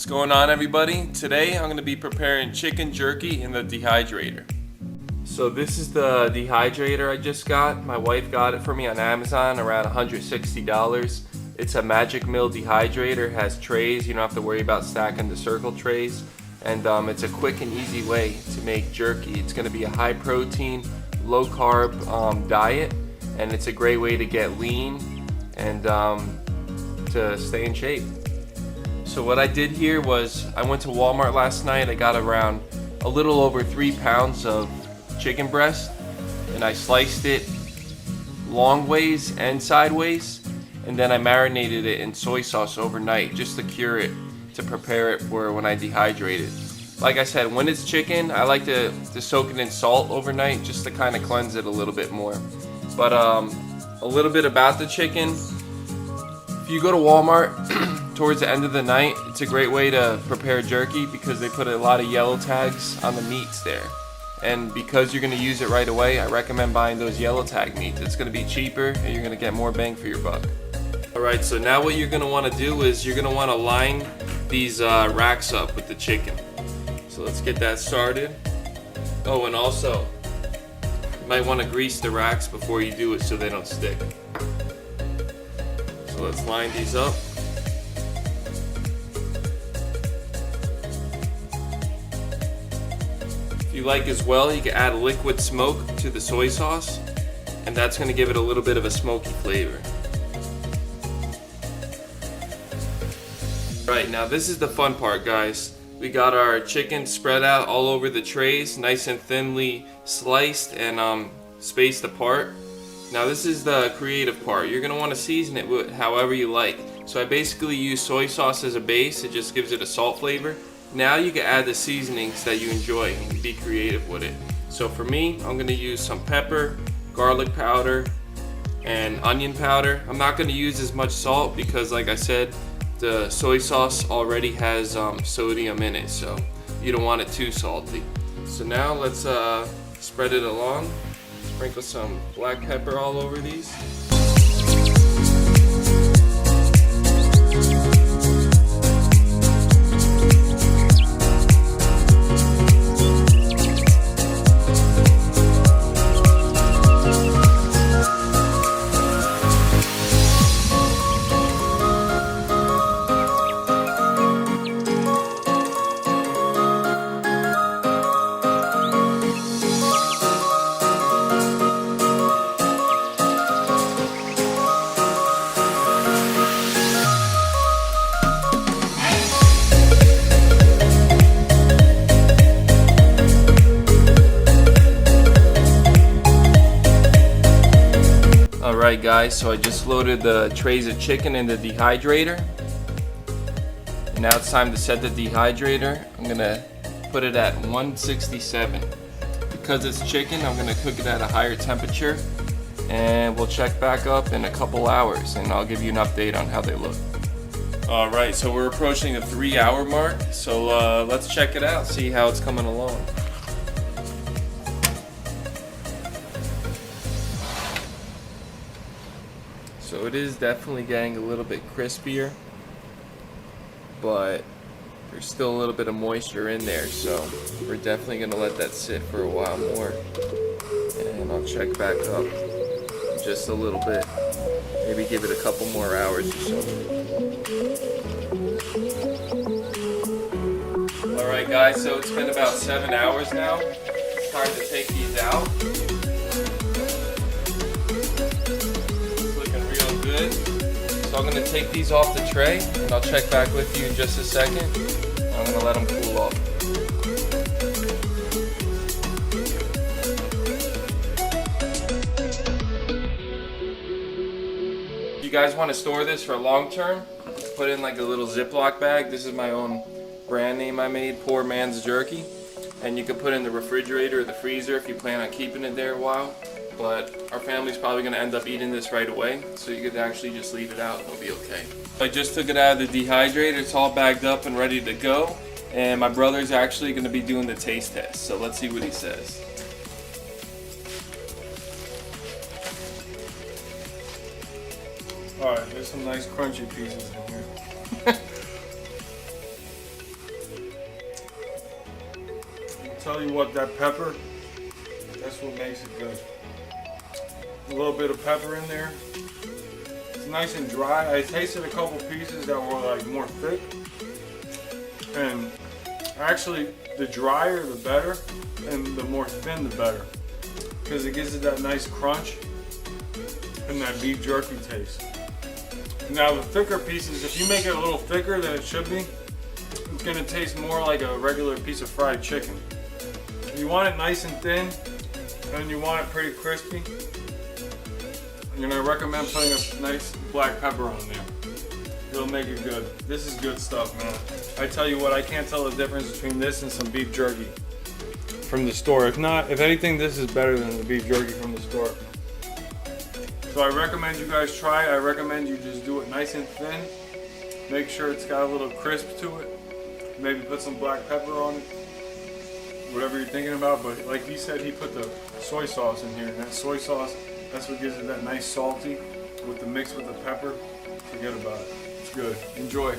going on, everybody? Today I'm going to be preparing chicken jerky in the dehydrator. So this is the dehydrator I just got. My wife got it for me on Amazon, around $160. It's a Magic Mill dehydrator, has trays. You don't have to worry about stacking the circle trays. And it's a quick and easy way to make jerky. It's going to be a high protein, low carb diet, and it's a great way to get lean and to stay in shape. So what I did here was I went to Walmart last night. I got around a little over 3 pounds of chicken breast, and I sliced it long ways and sideways, and then I marinated it in soy sauce overnight just to cure it, to prepare it for when I dehydrate it. Like I said, when it's chicken, I like to soak it in salt overnight just to kind of cleanse it a little bit more. But a little bit about the chicken. If you go to Walmart towards the end of the night, it's a great way to prepare jerky because they put a lot of yellow tags on the meats there. And because you're going to use it right away, I recommend buying those yellow tag meats. It's going to be cheaper and you're going to get more bang for your buck. Alright, so now what you're going to want to do is you're going to want to line these racks up with the chicken. So let's get that started. Oh, and also, you might want to grease the racks before you do it so they don't stick. So let's line these up. If you like as well, you can add liquid smoke to the soy sauce, and that's going to give it a little bit of a smoky flavor. Right, now this is the fun part, guys. We got our chicken spread out all over the trays, nice and thinly sliced and spaced apart. Now this is the creative part. You're going to want to season it with however you like. So I basically use soy sauce as a base. It just gives it a salt flavor. Now you can add the seasonings that you enjoy and be creative with it. So for me, I'm going to use some pepper, garlic powder, and onion powder. I'm not going to use as much salt because, like I said, the soy sauce already has sodium in it, so you don't want it too salty. So now let's spread it along. Sprinkle some black pepper all over these. Alright guys, so I just loaded the trays of chicken in the dehydrator. And now it's time to set the dehydrator. I'm going to put it at 167. Because it's chicken, I'm going to cook it at a higher temperature. And we'll check back up in a couple hours and I'll give you an update on how they look. Alright, so we're approaching the 3-hour mark. So let's check it out, see how it's coming along. So it is definitely getting a little bit crispier, but there's still a little bit of moisture in there, so we're definitely going to let that sit for a while more. And I'll check back up in just a little bit, maybe give it a couple more hours or so. Alright guys, so it's been about 7 hours now. It's time to take these out. So I'm going to take these off the tray and I'll check back with you in just a second. I'm going to let them cool off. If you guys want to store this for long term, put in like a little Ziploc bag. This is my own brand name I made, Poor Man's Jerky. And you can put it in the refrigerator or the freezer if you plan on keeping it there a while. But our family's probably going to end up eating this right away, so you could actually just leave it out, it'll be okay. I just took it out of the dehydrator, it's all bagged up and ready to go, and my brother's actually going to be doing the taste test, so let's see what he says. Alright, there's some nice crunchy pieces in here. tell you what, that pepper, that's what makes it good. A little bit of pepper in there. It's nice and dry. I tasted a couple pieces that were like more thick. And actually, the drier the better, and the more thin the better. Because it gives it that nice crunch and that beef jerky taste. Now the thicker pieces, if you make it a little thicker than it should be, it's gonna taste more like a regular piece of fried chicken. You want it nice and thin, and you want it pretty crispy. I'm gonna recommend putting a nice black pepper on there. It'll make it good. This is good stuff, man. I tell you what, I can't tell the difference between this and some beef jerky from the store. If anything, this is better than the beef jerky from the store. So I recommend you guys try it. I recommend you just do it nice and thin. Make sure it's got a little crisp to it. Maybe put some black pepper on it. Whatever you're thinking about, but like he said, he put the soy sauce in here, and that soy sauce, that's what gives it that nice salty with the mix with the pepper. Forget about it. It's good. Enjoy.